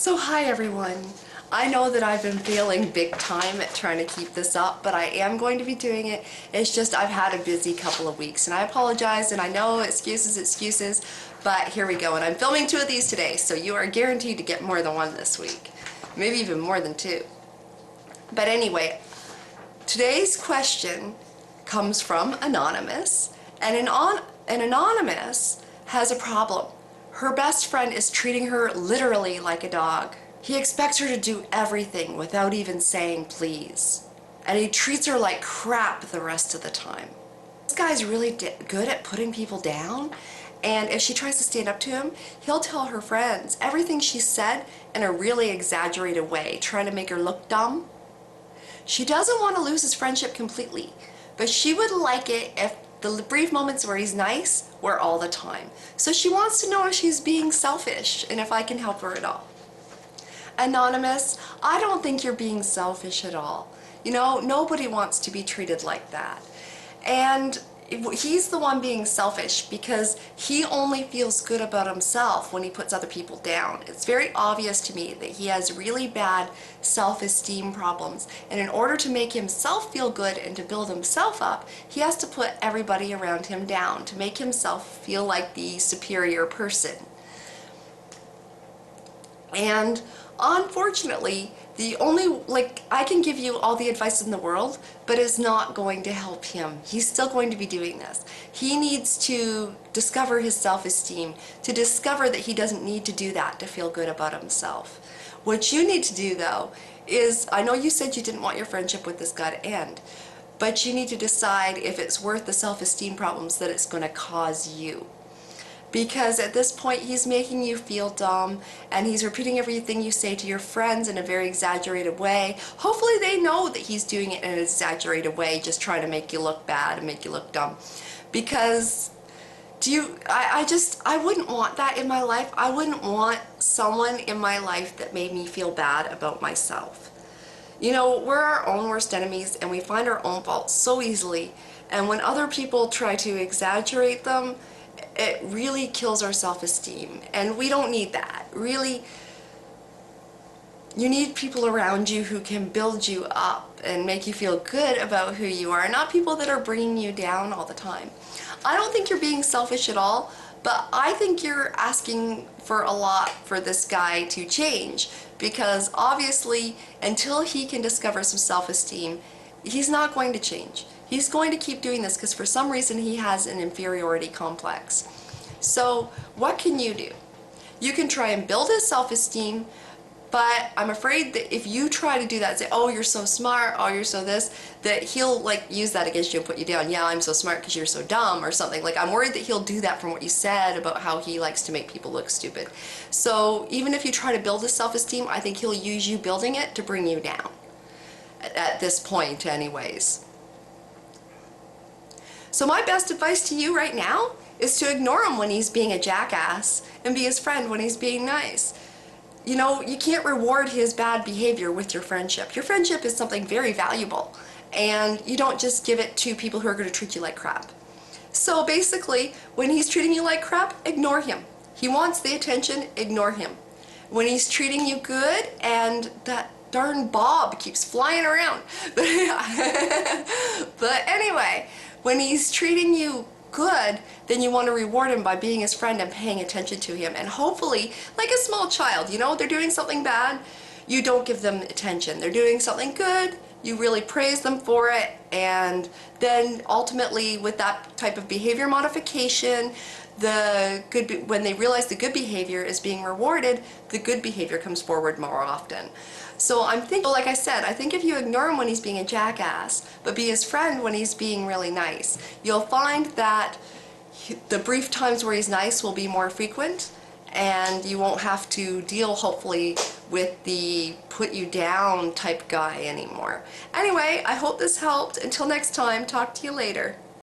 So hi everyone. I know that I've been failing big time at trying to keep this up, but I am going to be doing it. It's just I've had a busy couple of weeks and I apologize, and I know excuses, but here we go. And I'm filming 2 of these today, so you are guaranteed to get more than 1 this week. Maybe even more than 2. But anyway, today's question comes from Anonymous, and an Anonymous has a problem. Her best friend is treating her literally like a dog. He expects her to do everything without even saying please. And he treats her like crap the rest of the time. This guy's really good at putting people down, and if she tries to stand up to him, he'll tell her friends everything she said in a really exaggerated way, trying to make her look dumb. She doesn't want to lose his friendship completely, but she would like it if the brief moments where he's nice were all the time. So she wants to know if she's being selfish and if I can help her at all. Anonymous, I don't think you're being selfish at all. You know, nobody wants to be treated like that. And he's the one being selfish because he only feels good about himself when he puts other people down. It's very obvious to me that he has really bad self-esteem problems, and in order to make himself feel good and to build himself up, he has to put everybody around him down to make himself feel like the superior person. And unfortunately, I can give you all the advice in the world, but it's not going to help him. He's still going to be doing this. He needs to discover his self-esteem, to discover that he doesn't need to do that to feel good about himself. What you need to do, though, is, I know you said you didn't want your friendship with this guy to end, but you need to decide if it's worth the self-esteem problems that it's going to cause you. Because at this point he's making you feel dumb, and he's repeating everything you say to your friends in a very exaggerated way. Hopefully they know that he's doing it in an exaggerated way, just trying to make you look bad and make you look dumb. Because I wouldn't want that in my life. I wouldn't want someone in my life that made me feel bad about myself. You know, we're our own worst enemies, and we find our own faults so easily, and when other people try to exaggerate them, it really kills our self-esteem, and we don't need that. Really, you need people around you who can build you up and make you feel good about who you are, not people that are bringing you down all the time. I don't think you're being selfish at all, but I think you're asking for a lot for this guy to change, because obviously until he can discover some self-esteem, he's not going to change. He's going to keep doing this because for some reason he has an inferiority complex. So what can you do? You can try and build his self-esteem, but I'm afraid that if you try to do that and say, oh, you're so smart, oh, you're so this, that he'll use that against you and put you down. Yeah, I'm so smart because you're so dumb or something. I'm worried that he'll do that from what you said about how he likes to make people look stupid. So even if you try to build his self-esteem, I think he'll use you building it to bring you down. At this point anyways. So my best advice to you right now is to ignore him when he's being a jackass and be his friend when he's being nice. You know, you can't reward his bad behavior with your friendship. Your friendship is something very valuable, and you don't just give it to people who are going to treat you like crap. So basically, when he's treating you like crap, ignore him. He wants the attention, ignore him. When he's treating you good and that darn Bob keeps flying around. But anyway, when he's treating you good, then you want to reward him by being his friend and paying attention to him. And hopefully, like a small child, you know, they're doing something bad, you don't give them attention. They're doing something good, you really praise them for it, and then ultimately with that type of behavior modification, when they realize the good behavior is being rewarded, the good behavior comes forward more often. So I'm thinking, like I said, I think if you ignore him when he's being a jackass, but be his friend when he's being really nice, you'll find that the brief times where he's nice will be more frequent, and you won't have to deal, hopefully, with the put you down type guy anymore. Anyway, I hope this helped. Until next time, talk to you later.